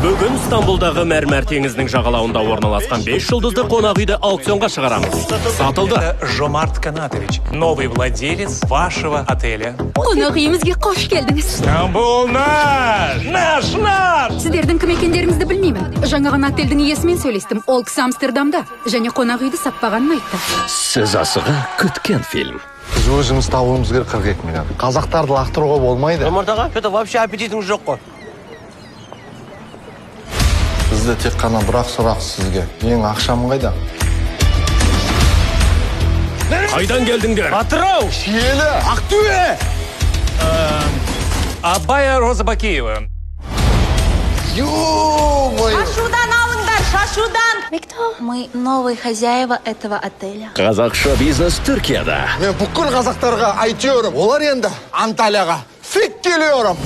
Бүгін Стамбулдағы мәрмәр теңізінің жағалауында орналасқан 5 жұлдызды қонақ үйді аукционға шығарамыз. Сатылды. Жомарт Канатович, новый владелец вашего отеля. Қонақ үйімізге қош келдіңіз. Стамбул наш! Сіздердің кім екендеріңізді білмеймін. Жаңа ғана отельдің иесімен сөйлестім. Ол кісі Амстердамда. Және қонақ үйді сатпағанын айтты. Сіз асыға күткен фильм. Біз өзіміз табуымыз керек 42 миллион. Қазақтарды лақтыруға болмайды. Жомарт аға, что-то вообще аппетитіңіз жоқ қой. Бізде тек қана бірақ сұрақ сізге. Ең ақшам қайда? Қайдан келдіңдер? Атырау! Киелі! Ақтөбе! Абая Розабакиева. Ё-моё! Шашудан алыңдар, шашудан! Мы новые хозяева этого отеля. Қазақша бизнес Түркияда. Мен бүкіл қазақтарға айтыyorum. Олар енді Анталияға фик келиyorum.